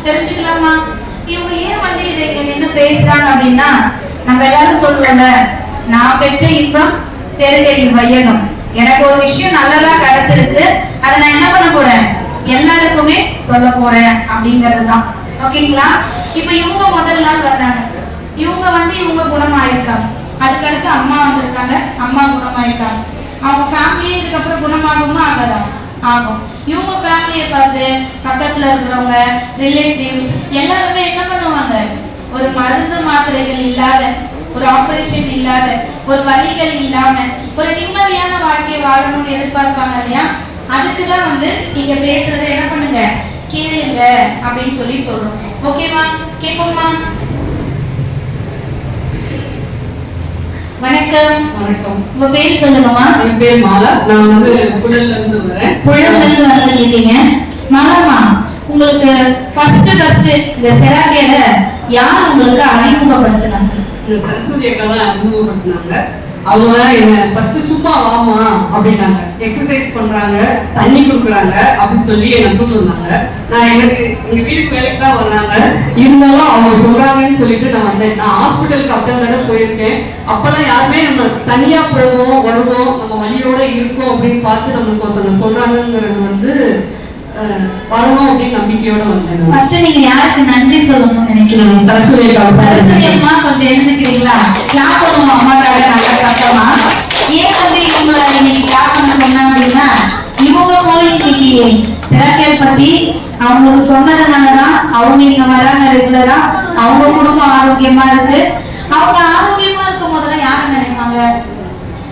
தெரிஞ்சுக்கலாமா? இவங்க ஏன் வந்து இதை இங்க நின்று பேசுறாங்க அப்படின்னா, நம்ம எல்லாரும் சொல்லுவோம்ல, நான் பெற்ற இன்பம் பெருகை வையகம். எனக்கு ஒரு விஷயம் நல்லதா கிடைச்சிருக்கு, அதை நான் என்ன பண்ண போறேன், எல்லாருக்குமே சொல்ல போறேன் அப்படிங்கிறதுதான். ஓகேங்களா? இப்ப இவங்க முதல் நாள் வந்தாங்க, இவங்க வந்து இவங்க குணமாயிருக்காங்க. அதுக்கடுத்து அம்மா வந்திருக்காங்க, அம்மா குணமாயிருக்காங்க. அவங்க ஃபேமிலியே இதுக்கப்புறம் குணமாகுமா ஆகாதான்? ஆகும். இவங்க ஃபேமிலியை பார்த்து பக்கத்துல இருக்கிறவங்க, ரிலேட்டிவ்ஸ் எல்லாருமே என்ன பண்ணுவாங்க, ஒரு மருந்து மாத்திரைகள் இல்லாத, ஒரு ஆபரேஷன் இல்லாத, ஒரு வலிகள் இல்லாம ஒரு நிம்மதியான வாழ்க்கையை வாழணும்னு எதிர்பார்ப்பாங்க இல்லையா? அதுக்குதான் வந்து நீங்க பேசுறதை என்ன பண்ணுங்க, கேளுங்க அப்படின்னு சொல்லி சொல்றோம். ஓகேவா? கேட்போமா? வணக்கம். வணக்கம். உங்க பேர் சொல்லுங்கம்மா. என் பேர் மாலா. நான் வந்து புழல்ல இருந்து வரேன். புழல்ல இருந்து வந்துருக்கீங்க. மாலாமா, உங்களுக்கு ஃபர்ஸ்ட் இந்த செராகேட யார் உங்களுக்கு அறிமுகப்படுத்தினாங்க? சரஸ்வதி அக்கா தான் அறிமுகப்படுத்தினாங்க. அவங்க தான் என்ன ஃபர்ஸ்ட் சும்மா வாமா அப்படின்னாங்க, எக்ஸசைஸ் பண்றாங்க, தண்ணி கொடுக்குறாங்க அப்படின்னு சொல்லி என்னை கூப்பிட்டு வந்தாங்க. நான் எனக்கு எங்க வீட்டுக்கு வேலைக்கு தான் வர்றாங்க, இருந்தாலும் அவங்க சொல்றாங்கன்னு சொல்லிட்டு நான் வந்தேன். நான் ஹாஸ்பிட்டலுக்கு அத்தனை தடவை போயிருக்கேன். அப்பெல்லாம் யாருமே நம்ம தனியா போவோம் வருவோம், நம்ம வழியோட இருக்கோம் அப்படின்னு பார்த்து நம்மளுக்கு ஒருத்தவங்க சொல்றாங்கிறது வந்து வரணும் அப்படின்னு நம்பிக்கையோட வந்தேன். ஃபர்ஸ்ட் நீங்க யாருக்கு நன்றி சொல்லணும்னு நினைக்கிறீங்க? சரஸ்வதி அம்மா கொஞ்சம் எழுந்துக்கிறீங்களா? கிளாப் பண்ணுவோம் அம்மாக்காக நல்லா சத்தமா. ஏன் வந்து இவங்களை இன்னைக்கு கிளாப் பண்ண சொன்னாங்க அப்படின்னா, இவங்க போய் இன்னைக்கு செராகேட் பத்தி அவங்களுக்கு சொன்னதுனாலதான் அவங்க இங்க வராங்க ரெகுலரா. அவங்க குடும்பம் ஆரோக்கியமா இருக்கு. அவங்க ஆரோக்கியமா இருக்கும் போதெல்லாம் யாரும் நினைப்பாங்க,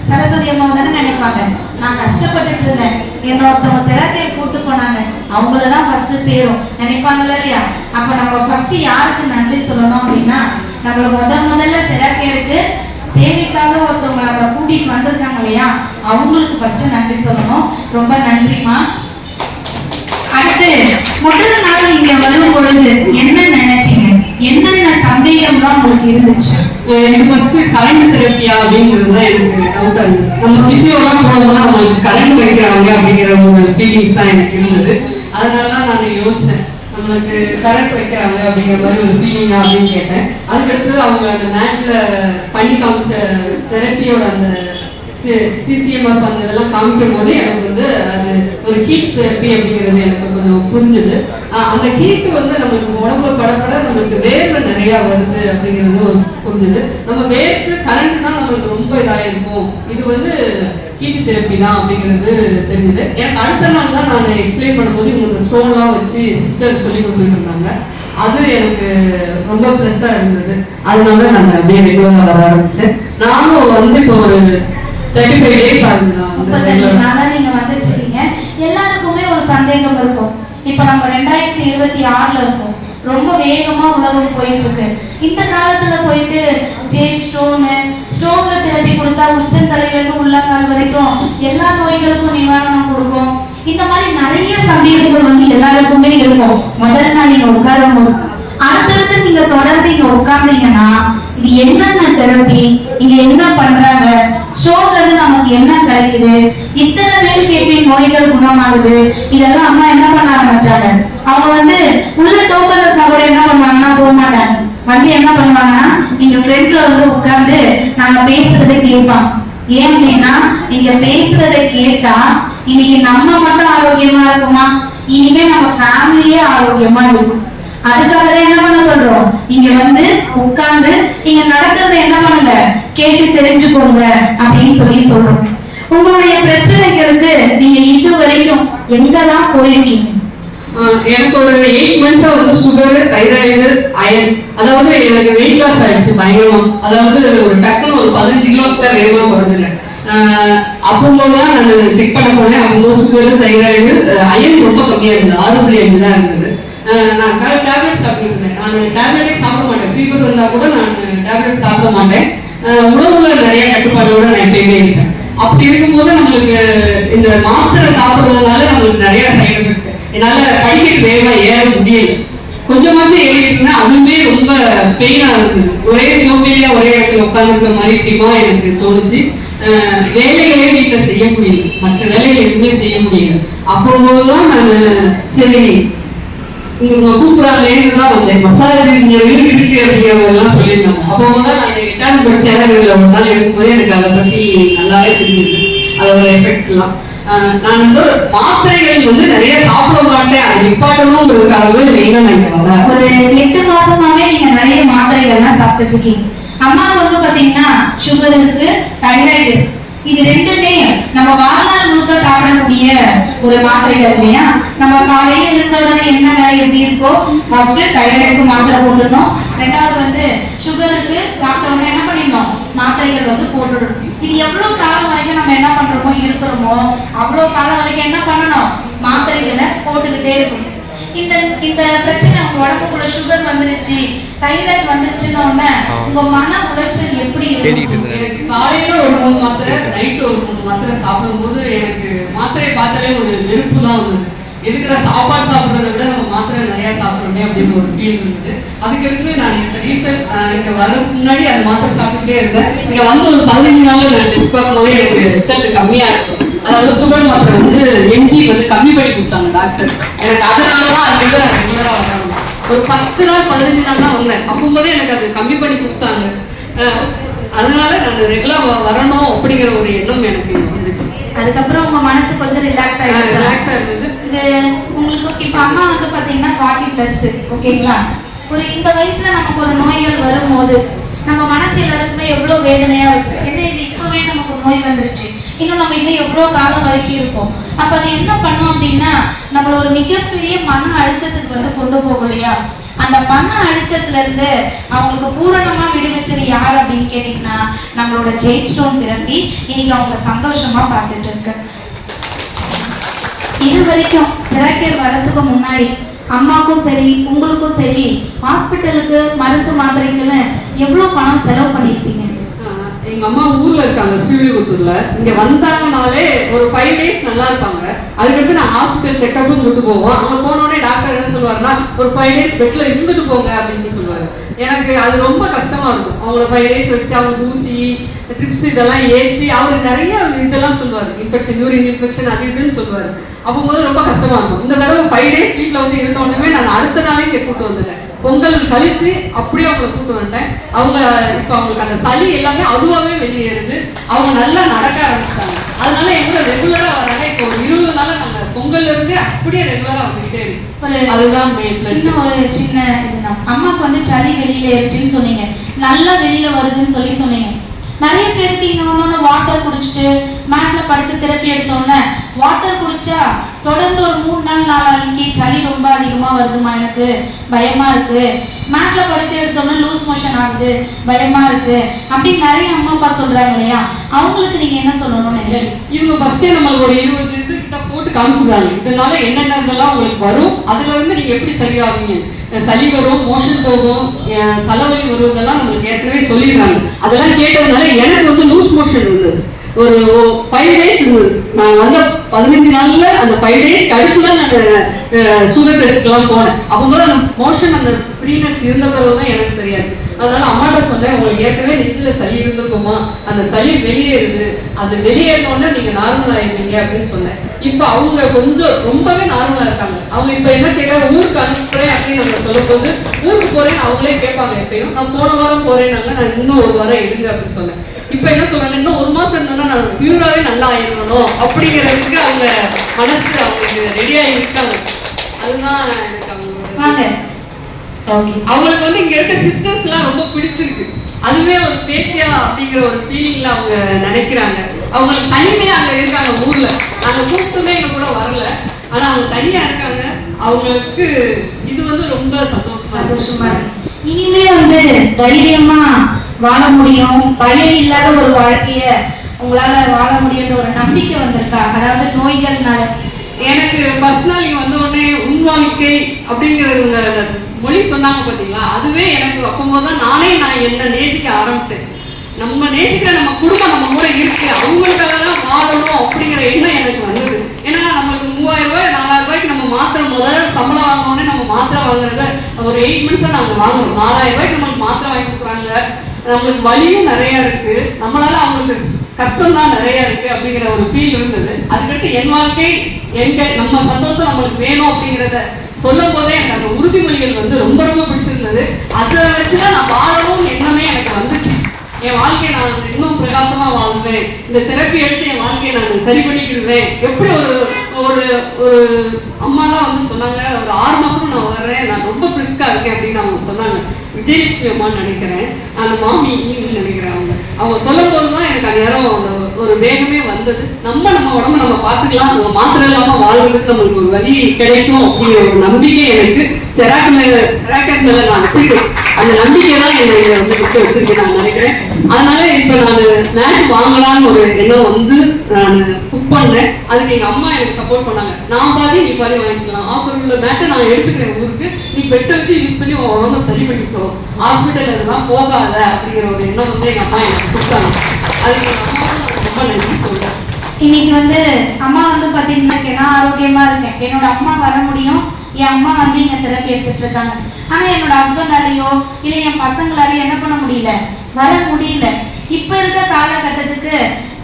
சரஸ்வதி அம்மா தானே நினைப்பாங்க. நான் கஷ்டப்பட்டுட்டு இருந்தேன், என்ன ஒருத்தவங்க செராகேட் கூட்டு போனாங்க, அவங்களதான் ஃபர்ஸ்ட் சேரும் நினைப்பாங்கல்ல இல்லையா? அப்ப நம்ம ஃபர்ஸ்ட் யாருக்கு நன்றி சொல்லணும் அப்படின்னா, நம்மள முதல்ல செராகேடுக்கு சேவைக்காக ஒருத்தவங்க நம்மளை கூட்டிட்டு வந்திருக்காங்க இல்லையா, அவங்களுக்கு ஃபர்ஸ்ட் நன்றி சொல்லணும். ரொம்ப நன்றிமா. அடுத்து முதல் நாள் நீங்க வரும் பொழுது என்ன நினைச்சீங்க? என்னென்ன சந்தேகம்லாம் உங்களுக்கு இருந்துச்சு? எனக்கு ஃபர்ஸ்ட் கரண்ட் தெரப்பியா அப்படிங்கிறது தான் எனக்கு டவுட்டா இருந்தது. நம்ம பிசியோலாம் போனோம்னா நம்மளுக்கு கரண்ட் வைக்கிறாங்க அப்படிங்கிற ஒரு ஃபீலிங்ஸ் தான் எனக்கு இருந்தது. அதனால நான் யோசிச்சேன், நம்மளுக்கு கரண்ட் வைக்கிறாங்க அப்படிங்கிற மாதிரி ஒரு ஃபீலிங்கா அப்படின்னு கேட்டேன். அதுக்கடுத்து அவங்க அந்த மேட்ல பண்ணி காமிச்ச தெரப்பியோட அந்த சிசிஎம்ஆர் அந்த இதெல்லாம் காமிக்கும் போது எனக்கு வந்து அது ஒரு ஹீட் தெரப்பி அப்படிங்கிறது எனக்கு கொஞ்சம் புரிஞ்சுது. அந்த ஹீட் வந்து நம்மளுக்கு உடம்புல படப்பட நம்மளுக்கு வேர்வை நிறைய வருது அப்படிங்கிறது ஒரு புரிஞ்சுது. நம்ம வேர்த்து கரண்ட்னா நம்மளுக்கு ரொம்ப இதாயிருக்கும், இது வந்து ஹீட் தெரப்பி தான் அப்படிங்கிறது தெரிஞ்சுது. எனக்கு அடுத்த நாள் தான் நான் எக்ஸ்பிளைன் பண்ணும்போது இவங்க ஸ்டோன்லாம் வச்சு சிஸ்டர் சொல்லி கொடுத்துட்டு இருந்தாங்க. அது எனக்கு ரொம்ப ப்ளஸ்ஸா இருந்தது. அதனால நான் அப்படியே ரெகுலரா வர ஆரம்பிச்சேன். நானும் வந்து இப்போ ஒரு 35 days ஆகுது. 35 நாளா நீங்க வந்துட்டு இருக்கீங்க. எல்லாருக்குமே ஒரு சந்தேகம் இருக்கும். இப்ப நம்ம 2026ல இருக்கோம், ரொம்ப வேகமா உலகம் போயிட்டு இருக்கு. இந்த காலத்துல போயிட்டு ஜேட் ஸ்டோன்ல தெரப்பி கொடுத்தா உச்சந்தலையில இருந்து உள்ளங்கால் வரைக்கும் எல்லா நோய்களுக்கும் நிவாரணம் கொடுக்கும். இந்த மாதிரி நிறைய சந்தேகங்கள் வந்து எல்லாருக்குமே இருக்கும். முதல் நாள் நீங்க உட்காரும் போது, அடுத்தடுத்து நீங்க தொடர்ந்து இங்க உட்கார்ந்தீங்கன்னா இது என்னென்ன தெரப்பி, இங்க என்ன பண்றாங்க, ஸ்டோன்ல இருந்து நமக்கு என்ன கிடைக்குது, இத்தனை பேருக்கு எப்படி நோய்கள் குணமாகுது, இதெல்லாம் அம்மா என்ன பண்ண ஆரம்பிச்சாங்க. அவங்க வந்து உள்ள டோக்கன் இருந்தா கூட என்ன பண்ணுவாங்கன்னா போக மாட்டாங்க, வந்து என்ன பண்ணுவாங்கன்னா நீங்க ஃப்ரெண்ட்ல வந்து உட்கார்ந்து நாங்க பேசுறதை கேட்பாங்க. ஏன் அப்படின்னா நீங்க பேசுறதை கேட்டா இன்னைக்கு நம்ம மட்டும் ஆரோக்கியமா இருக்குமா, இனிமே நம்ம ஃபேமிலியே ஆரோக்கியமா இருக்கும். அதுக்காக தான் என்ன பண்ண சொல்றோம், இங்க வந்து உட்கார்ந்து நீங்க நடக்கிறத என்ன பண்ணுங்க, கேட்டு தெரிஞ்சுக்கோங்க அப்படின்னு சொல்லி சொல்றோம். உங்களுடைய பிரச்சனைகளுக்கு நீங்க இது வரைக்கும் எங்கெல்லாம் போயிருக்கீங்க? எனக்கு ஒரு 8 months வந்து சுகர், தைராய்டு, அயன், அதாவது எனக்கு வெயிட் லாஸ் ஆயிடுச்சு பயங்கரமா. அதாவது ஒரு டக்குனு ஒரு 15 கிலோ கிட்ட வேகமா குறைஞ்சில. அப்போதான் நான் செக் பண்ண போனேன். அப்போ சுகர், தைராய்டு, அயன் ரொம்ப கம்மியா இருந்தது, 6.5 தான் இருந்தது. நான் டேப்லெட் சாப்பிட்டு இருந்தேன். நான் டேப்லெட்டே சாப்பிட மாட்டேன், ஃபீவர் வந்தா கூட நான் டேப்லெட் சாப்பிட மாட்டேன். உணவுல நிறைய கட்டுப்பாடோட நான் எப்பயுமே இருப்பேன். அப்படி இருக்கும்போது நம்மளுக்கு இந்த மாத்திரை சாப்பிடுறதுனால நம்மளுக்கு நிறைய சைடு எஃபெக்ட். என்னால படிக்கட்டு வேகமா ஏற முடியல. கொஞ்சமாச்சும் ஏறிட்டுனா அதுவுமே ரொம்ப பெயினா இருக்குது. ஒரே சோம்பேறியா ஒரே இடத்துல உட்காந்துருக்கிற மாதிரி இப்படிமா எனக்கு தோணுச்சு. வேலைகளே வீட்டில் செய்ய முடியல, மற்ற வேலைகள் எதுவுமே செய்ய முடியல. அப்போதான் நான் சரி இங்க கூப்பிடுறாங்களேன்னு தான் வந்தேன். மசாஜ் இங்க இருக்கு அப்படிங்கிறதெல்லாம் சொல்லியிருந்தாங்க. அப்போ தான் நான் 8ஆம் சேனல்ல ஒரு நாள் இருக்கும்போது எனக்கு அதை பத்தி நல்லாவே தெரியுது, அதோட எஃபெக்ட்லாம். நான் வந்து மாத்திரைகள் வந்து நிறைய சாப்பிட மாட்டேன், அது நிப்பாட்டணுங்கிறதுக்காகவே மெயினா நான் இங்க வரேன். ஒரு 8 மாசமாவே நீங்க நிறைய மாத்திரைகள்லாம் சாப்பிட்டுட்டு இருக்கீங்க. அம்மாவுக்கு வந்து பாத்தீங்கன்னா சுகர் இருக்கு, தைராய்டு இருக்கு. இது ரெண்டுமே நம்ம வாழ்நாள் முழுக்க சாப்பிடக்கூடிய ஒரு மாத்திரைகள் இல்லையா? நம்ம காலையில இருந்த உடனே என்ன வேலை எப்படி இருக்கோ, ஃபர்ஸ்ட் தைராய்டுக்கு மாத்திரை போட்டுடணும், ரெண்டாவது வந்து சுகருக்கு சாப்பிட்ட உடனே என்ன பண்ணிடணும், மாத்திரைகள் வந்து போட்டுடணும். இது எவ்வளவு காலம் வரைக்கும் நம்ம என்ன பண்றோமோ இருக்கிறோமோ அவ்வளவு காலம் வரைக்கும் என்ன பண்ணணும், மாத்திரைகளை போட்டுக்கிட்டே இருக்கணும். இந்த இந்த பிரச்சனை உங்க உடம்புக்குள்ள சுகர் வந்துருச்சு, தைராய்டு வந்துருச்சுன்னு உடனே உங்க மன உளைச்சல் எப்படி இருக்கும்? எனக்கு காலையில ஒரு 3 மாத்திரை, நைட்டு ஒரு 3 மாத்திரை சாப்பிடும்போது எனக்கு மாத்திரையை பார்த்தாலே ஒரு வெறுப்பு தான் வந்தது. எதுக்குற சாப்பாடு சாப்பிட்றத விட நம்ம மாத்திரை நிறைய சாப்பிடணும் அப்படின்னு ஒரு ஃபீல் இருந்தது. அதுக்கடுத்து நான் ரீசன்ட் இங்க வரதுக்கு முன்னாடி அந்த மாத்திரை சாப்பிட்டுட்டே இருந்தேன். இங்க வந்து ஒரு 15 நாள் நான் டெஸ்ட் பார்க்கும்போது எனக்கு ரிசல்ட் கம்மியாகிடுச்சு. அதாவது சுகர் மாத்திரை வந்து எம்ஜி வந்து கம்மி பண்ணி கொடுத்தாங்க டாக்டர். எனக்கு அதனாலதான் அது வந்து நான் ரெகுலரா வரணும். ஒரு 10 நாள் 15 நாள் தான் வந்தேன். அப்போதே எனக்கு அது கம்மி பண்ணி கொடுத்தாங்க. அதனால நான் ரெகுலரா வரணும் அப்படிங்கிற ஒரு எண்ணம் எனக்கு வந்துச்சு. அதுக்கப்புறம் உங்க மனசு கொஞ்சம் ரிலாக்ஸ் இருந்தது. இது உங்களுக்கு இப்ப அம்மா வந்து பாத்தீங்கன்னா 40+ ஓகேங்களா? ஒரு இந்த வயசுல நமக்கு ஒரு நோய்கள் வரும்போது நம்ம மனசு எல்லாருக்குமே எவ்வளவு வேதனையா இருக்கு. ஏன்னா இது இப்பவே நமக்கு நோய் வந்துருச்சு, இன்னும் நம்ம இன்னும் எவ்வளவு காலம் வரைக்கும் இருக்கும். அப்ப அது என்ன பண்ணும் அப்படின்னா நம்மள ஒரு மிகப்பெரிய மன அழுத்தத்துக்கு வந்து கொண்டு போகும் இல்லையா? அந்த மன அழுத்தத்துல இருந்து அவங்களுக்கு பூரணமா விடுவிச்சது யார் அப்படின்னு கேட்டீங்கன்னா நம்மளோட ஜெயிட் ஸ்டோன் தெரப்பி. இன்னைக்கு அவங்கள சந்தோஷமா பார்த்துட்டு இருக்கு. இது வரைக்கும் திரைக்கேர் வர்றதுக்கு முன்னாடி அம்மாவுக்கும் சரி உங்களுக்கும் சரி ஹாஸ்பிட்டலுக்கு மருந்து மாத்திரைக்குன்னு எவ்வளவு பணம் செலவு பண்ணிருப்பீங்க? எங்க அம்மா ஊர்ல இருக்காங்க, ஸ்ரீவில்லிபுத்தூர்ல. இங்க வந்தாங்கனாலே ஒரு 5 டேஸ் நல்லா இருப்பாங்க. அதுக்கடுத்து நான் ஹாஸ்பிட்டல் செக்அப்னு கூட்டு போவோம். அங்க போனோடனே டாக்டர் என்ன சொல்லுவாருன்னா ஒரு 5 டேஸ் பெட்ல இருந்துட்டு போங்க அப்படின்னு சொல்லுவாரு. எனக்கு அது ரொம்ப கஷ்டமா இருக்கும். அவங்கள 5 டேஸ் வச்சு அவங்க ஊசி ட்ரிப்ஸ் இதெல்லாம் ஏற்றி அவர் நிறைய இதெல்லாம் சொல்லுவாரு, இன்ஃபெக்ஷன், யூரின் இன்ஃபெக்ஷன் அது இதுன்னு சொல்லுவாரு. அப்போது ரொம்ப கஷ்டமா இருக்கும். இந்த தடவை 5 டேஸ் வீட்டில் வந்து இருந்த உடனே நான் அடுத்த நாளே இங்கே கூட்டு வந்துட்டேன். பொங்கல் கழிச்சு அப்படியே அவங்களை கூட்டு வந்துட்டேன். அவங்க இப்போ அவங்களுக்கு அந்த சளி எல்லாமே அதுவாகவே வெளியேறுது. அவங்க நல்லா நடக்க ஆரம்பிச்சிட்டாங்க. அதனால எங்களை ரெகுலரா வராங்க. இப்போ ஒரு 20 நாள் நாங்கள் பொங்கல்ல இருந்து அப்படியே ரெகுலரா வந்துகிட்டே இருக்கு. அதுதான் இன்னும் ஒரு சின்ன இதுதான், அம்மாவுக்கு வந்து சளி வெளியில ஏறிச்சுன்னு சொன்னீங்க, நல்லா வெளியில வருதுன்னு சொன்னீங்க. நிறைய பேருக்கு இங்க வந்தோன்னா வாட்டர் குடிச்சிட்டு மேட்ல படுத்து தெரப்பி எடுத்தோன்னே வாட்டர் குடிச்சா தொடர்ந்து ஒரு 3 நாள் 4 நாளைக்கு சளி ரொம்ப அதிகமா வருதுமா, எனக்கு பயமா இருக்கு, மேட்ல படுத்து எடுத்தோன்னா லூஸ் மோஷன் ஆகுது, பயமா இருக்கு அப்படின்னு நிறைய அம்மா அப்பா சொல்றாங்க இல்லையா? அவங்களுக்கு நீங்க என்ன சொல்லணும்னு நினைக்கிறீங்க? இவங்க ஃபர்ஸ்டே நம்மளுக்கு ஒரு 20 இது கிட்ட போட்டு காமிச்சிருக்காங்க. இதனால என்னென்னதெல்லாம் உங்களுக்கு வரும், அதுல இருந்து நீங்க எப்படி சரியாவீங்க, சளி வரும், மோஷன் போகும், தலைவலி வரும், இதெல்லாம் நம்மளுக்கு ஏற்கனவே சொல்லிடுறாங்க. அதெல்லாம் கேட்டதுனால எனக்கு வந்து லூஸ் மோஷன் இருந்தது. ஒரு 5 டேஸ் இருந்தது. நான் வந்த 15 நாள்ல அந்த 5 டேஸ் கடுப்பு தான் நான் சுகர் டெஸ்ட்லாம் போனேன். அப்போது அந்த மோஷன் அந்த ஃப்ரீனஸ் இருந்த பிறகுதான் எனக்கு சரியாச்சு. அதனால அம்மாட்ட சொன்னேன், உங்களுக்கு ஏற்கனவே நெஞ்சில சளி இருந்திருக்குமா, அந்த சளி வெளியேறுது, அது வெளியேறினோடனே நீங்க நார்மல் ஆயிருவீங்க அப்படின்னு சொன்னேன். இப்போ அவங்க கொஞ்சம் ரொம்பவே நார்மலா இருக்காங்க. அவங்க இப்ப என்ன கேட்க ஊருக்கு அனுப்புறேன் அப்படின்னு நம்ம சொல்லும் போது ஊருக்கு போறேன்னு அவங்களே கேட்பாங்க. எப்பயும் நான் போன வாரம் போறேன்னாங்க, நான் இன்னும் 1 வாரம் எடுங்க அப்படின்னு சொன்னேன். இப்ப என்ன சொல்றாங்க, இன்னும் 1 மாசம் இருந்தோம்னா நான் பியூராவே நல்லா ஆயிருக்கணும் அப்படிங்கிறதுக்கு அவங்க மனசு அவங்களுக்கு ரெடியா இருக்காங்க. அதுதான் எனக்கு அவங்களுக்கு வந்து இங்க இருக்க சிஸ்டர்ஸ் எல்லாம் ரொம்ப பிடிச்சிருக்கு. அதுவே ஒரு பேத்தியா அப்படிங்கிற ஒரு ஃபீலிங்ல அவங்க நினைக்கிறாங்க. அவங்களுக்கு தனிமையா அங்க இருக்காங்க ஊர்ல. நாங்க கூப்பிட்டுமே எங்க கூட வரல, ஆனா அவங்க தனியா இருக்காங்க. அவங்களுக்கு இது வந்து ரொம்ப சந்தோஷமா இருக்கு. இனிமே வந்து தைரியமா வாழ முடியும், பயம் இல்லாத ஒரு வாழ்க்கைய உங்களால வாழ முடியும்ன்ற ஒரு நம்பிக்கை வந்திருக்கா? அதாவது நோய்கள்னால. எனக்கு ஃபர்ஸ்ட் நாள் இங்க வந்த உடனே உன் வாழ்க்கை அப்படிங்கிறது மொழி சொன்னாங்க பாத்தீங்களா, அதுவே எனக்கு அப்போதான் நான் என்ன நேசிக்க ஆரம்பிச்சேன். நம்ம நேசிக்கிற நம்ம குடும்பம் நம்ம கூட இருக்கு, அவங்களுக்காக தான் வாழணும் அப்படிங்கிற எண்ணம் எனக்கு வந்தது. ஏன்னா நம்மளுக்கு 3000 ரூபாய் 4000 ரூபாய்க்கு நம்ம மாத்திரை முதல்ல சம்பளம் வாங்கினோடனே நம்ம மாத்திரை வாங்குறத ஒரு 8 மந்த்ஸா நாங்க வாங்குறோம். 4000 ரூபாய்க்கு நம்மளுக்கு மாத்திரை வாங்கி கொடுக்குறாங்க. நம்மளுக்கு வலியும் நிறைய இருக்கு. நம்மளால அவங்களுக்கு கஷ்டம் தான் நிறைய இருக்கு அப்படிங்கிற ஒரு ஃபீல் இருந்தது. அதுக்கடுத்து என் வாழ்க்கை நம்ம சந்தோஷம் நம்மளுக்கு வேணும் அப்படிங்கிறத சொல்லும் போதே எனக்கு அந்த உறுதிமொழிகள் வந்து ரொம்ப ரொம்ப பிடிச்சிருந்தது. அதை வச்சுதான் நான் வாழவும் எண்ணமே எனக்கு வந்துச்சு. என் வாழ்க்கையை நான் இன்னும் பிரகாசமா வாழ்வேன், இந்த தெரப்பி எடுத்து என் வாழ்க்கையை நான் சரி பண்ணிக்கிடுவேன். எப்படி ஒரு ஒரு ஒரு அம்மா தான் வந்து சொன்னாங்க, ஒரு 6 மாசமும் நான் வர்றேன், நான் ரொம்ப பிரிஸ்கா இருக்கேன் அப்படின்னு அவங்க சொன்னாங்க. விஜயலட்சுமி அம்மான்னு நினைக்கிறேன், அந்த மாமின்னு நினைக்கிறேன். அவங்க சொல்லும் போதுதான் எனக்கு அந்த நேரம் ஒரு வேகமே வந்தது. நம்ம உடம்ப நம்ம பார்த்துக்கலாம், நம்ம மாத்திரை இல்லாம வாழ்றதுக்கு நம்மளுக்கு ஒரு வழி கிடைக்கும் அப்படிங்கிற ஒரு நம்பிக்கை எனக்கு செராக்கர் மேல நான் வச்சிருக்கேன். அந்த நம்பிக்கை தான் என்னை வந்து வச்சிருக்கேன் நான் நினைக்கிறேன். அதனால இப்ப நான் மேட் வாங்கலாம்னு ஒரு எண்ணம் வந்து நான் புக் பண்ணேன். அதுக்கு எங்க அம்மா எனக்கு சப்போர்ட் பண்ணாங்க. நான் பாதி நீ பாதி வாங்கிக்கலாம், ஆஃபர் உள்ள மேட்டை நான் எடுத்துக்கிறேன் ஊருக்கு, நீ பெட்டை வச்சு யூஸ் பண்ணி உன் உடம்ப சரி பண்ணிக்கோ, ஹாஸ்பிட்டல் இதெல்லாம் போகாத அப்படிங்கிற ஒரு எண்ணம் வந்து எங்க அம்மா எனக்கு கொடுத்தாங்க. அதுக்கு எங்க அம்மாவும் நான் ரொம்ப நன்றி சொல்றேன். இன்னைக்கு வந்து அம்மா வந்து பாத்தீங்கன்னா நான் ஆரோக்கியமா இருக்கேன், என்னோட அம்மா வர முடியும், என் அம்மா வந்து இங்க தெரப்பி எடுத்துட்டு இருக்காங்க. ஆனா என்னோட ஹஸ்பண்டாலேயோ இல்ல என் பசங்களாலேயோ என்ன பண்ண முடியல, வர முடியல. இப்ப இருக்க காலகட்டத்துக்கு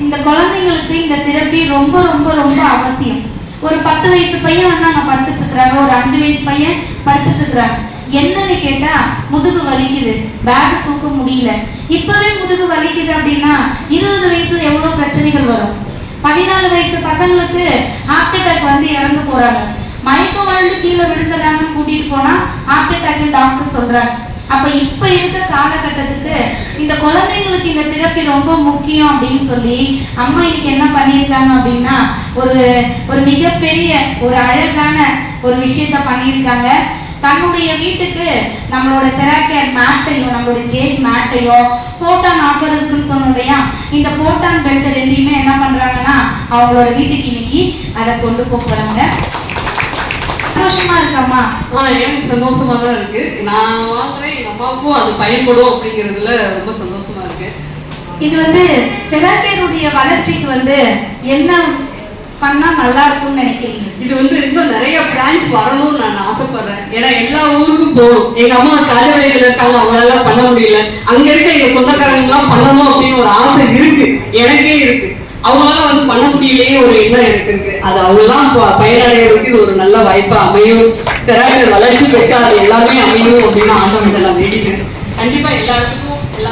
இந்த குழந்தைங்களுக்கு இந்த தெரப்பி ரொம்ப ரொம்ப ரொம்ப அவசியம். ஒரு 10 வயசு பையன் வந்து அங்க படுத்துட்டு இருக்கிறாங்க, ஒரு 5 வயசு பையன் படுத்துட்டு இருக்கிறாங்க. என்னன்னு கேட்டா முதுகு வலிக்குது, பேக் தூக்க முடியல. இப்பவே முதுகு வலிக்குது அப்படின்னா 20 வயசுல எவ்வளவு பிரச்சனைகள் வரும். 14 வயசு பசங்களுக்கு ஹார்ட் அட்டாக் வந்து இறந்து போறாங்க. மயக்கம் வாழ்ந்து கீழே விழுந்துறாங்கன்னு கூட்டிட்டு போனா ஹார்ட் அட்டாக் டாக்டர் சொல்றாங்க. அப்ப இப்ப இருக்க காலகட்டத்துக்கு இந்த குழந்தைங்களுக்கு இந்த தெரப்பி ரொம்ப முக்கியம் அப்படின்னு சொல்லி அம்மா இன்னைக்கு என்ன பண்ணியிருக்காங்க அப்படின்னா ஒரு மிகப்பெரிய ஒரு அழகான ஒரு விஷயத்த பண்ணியிருக்காங்க. தன்னுடைய வீட்டுக்கு நம்மளோட செராக்கேர் மேட்டையும் நம்மளோட ஜேட் மேட்டையும் போட்டான் ஆஃபர் இருக்குன்னு சொன்னோம் இல்லையா, இந்த போட்டான் பெல்ட் ரெண்டையுமே என்ன பண்றாங்கன்னா அவங்களோட வீட்டுக்கு இன்னைக்கு அதை கொண்டு போறாங்க. சந்தோஷமா இருக்காமா? எனக்கு சந்தோஷமா தான் இருக்கு. நான் வாங்குறேன், எங்க அம்மாவுக்கும் அது பயன்படும் அப்படிங்கிறதுல ரொம்ப சந்தோஷமா இருக்கு. இது வந்து செராக்கேருடைய வளர்ச்சிக்கு வந்து என்ன பண்ணா நல்லா இருக்கும்னு நினைக்கிறீங்க? இது வந்து இன்னும் நிறைய பிரான்ச் வரணும்னு நான் ஆசைப்படுறேன். ஏன்னா எல்லா ஊருக்கும் போகணும். எங்க அம்மா சாலையில இருக்காங்க, அவங்களால பண்ண முடியல. அங்க இருக்க எங்க சொந்தக்காரங்க எல்லாம் பண்ணணும் அப்படின்னு ஒரு ஆசை இருக்கு, எனக்கே இருக்கு. அவங்களால வந்து பண்ண முடியலையே ஒரு எண்ணம் எனக்கு இருக்கு. அது அவங்கெல்லாம் பயனடைகிறதுக்கு இது ஒரு நல்ல வாய்ப்பா அமையும். செராக்கர் வளர்ச்சி பெற்றா அது எல்லாமே அமையும் அப்படின்னு ஆண்டவன்கிட்ட நான் வேண்டிக்கிறேன். கண்டிப்பா எல்லா இடத்துக்கும் எல்லா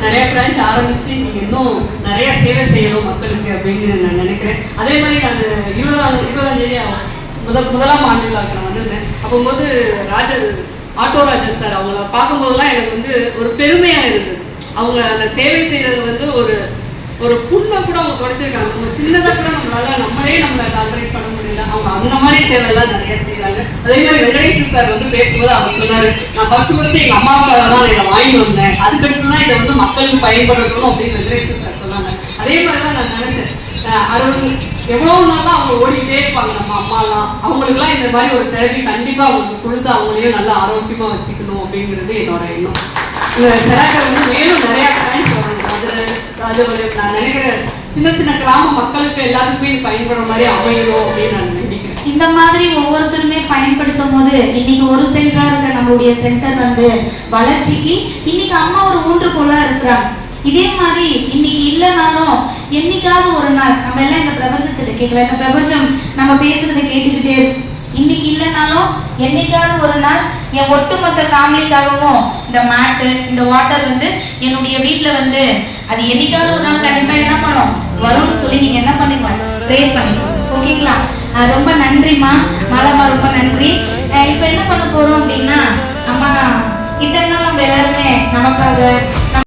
நிறைய பிரான்ச் ஆரம்பிச்சு நீங்க இன்னும் நிறைய சேவை செய்யணும் மக்களுக்கு அப்படின்னு நான் நினைக்கிறேன். அதே மாதிரி நான் 20ஆம் தேதி முதலாம் ஆண்டு விழாக்கு நான் வந்திருந்தேன். அப்போது ஆட்டோ ராஜர் சார் அவங்கள பார்க்கும்போதெல்லாம் எனக்கு வந்து ஒரு பெருமையா இருந்தது. அவங்க அந்த சேவை செய்யறது வந்து ஒரு புண்ணை கூட அவங்க தொடச்சிருக்காங்க. நம்ம சின்னதாக கூட நம்மளே டாலரேட் பண்ண முடியல. அவங்க அந்த மாதிரி சேவைலாம் நிறைய செய்யறாங்க. அதே மாதிரி வெங்கடேசன் சார் வந்து பேசும்போது அவர் சொன்னாரு, நான் ஃபர்ஸ்ட் எங்க அம்மாவுக்காக தான் நான் இதை வாங்கிட்டு வந்தேன், அதுக்கடுத்து தான் இதை வந்து மக்களுக்கு பயன்படுத்தணும் அப்படின்னு வெங்கடேசன் சார் சொன்னாங்க. அதே மாதிரிதான் நான் நினைச்சேன். எவ்வளவு நாளா அவங்க ஓடிக்கிட்டே இருப்பாங்க நம்ம அம்மாலாம். அவங்களுக்குலாம் இந்த மாதிரி ஒரு தெரப்பி கண்டிப்பா அவங்களுக்கு கொடுத்து அவங்களையும் நல்லா ஆரோக்கியமா வச்சுக்கணும் அப்படிங்கிறது என்னோட எண்ணம். இந்த செராக்கர் வந்து மேலும் நிறைய பிரான்ச் வரணும். நான் நினைக்கிறேன் சின்ன சின்ன கிராம மக்களுக்கு எல்லாத்துக்குமே பயன்படுற மாதிரி அமையணும் அப்படின்னு நான் நினைக்கிறேன். இந்த மாதிரி ஒவ்வொருத்தருமே பயன்படுத்தும் போது இன்னைக்கு ஒரு சென்டரா இருக்க நம்மளுடைய சென்டர் வந்து வளர்ச்சிக்கு இன்னைக்கு அம்மா ஒரு ஊன்றுகோலா இருக்கிறாங்க. இதே மாதிரி இன்னைக்கு இல்லைனாலும் என்னைக்காவது ஒரு நாள் நம்ம எல்லாம் இந்த பிரபஞ்சத்திட்ட கேட்கலாம், இந்த பிரபஞ்சம் நம்ம பேசுறதை கேட்டுக்கிட்டே இருக்கும். இன்னைக்கு இல்லைனாலும் என்னைக்காவது ஒரு நாள் என் ஒட்டுமொத்த ஃபேமிலிக்காகவும் இந்த மேட்டு இந்த வாட்டர் வந்து என்னுடைய வீட்டுல வந்து அது என்னைக்காவது ஒரு நாள் கண்டிப்பா என்ன பண்ணும் வரும்னு சொல்லி நீங்க என்ன பண்ணுங்க ப்ரே பண்ணிக்கோங்க. ஓகேங்களா? ரொம்ப நன்றிம்மா மாலாமா, ரொம்ப நன்றி. இப்ப என்ன பண்ண போறோம் அப்படின்னா, அம்மா இத்தனை நாள் நம்ம எல்லாருமே நமக்காக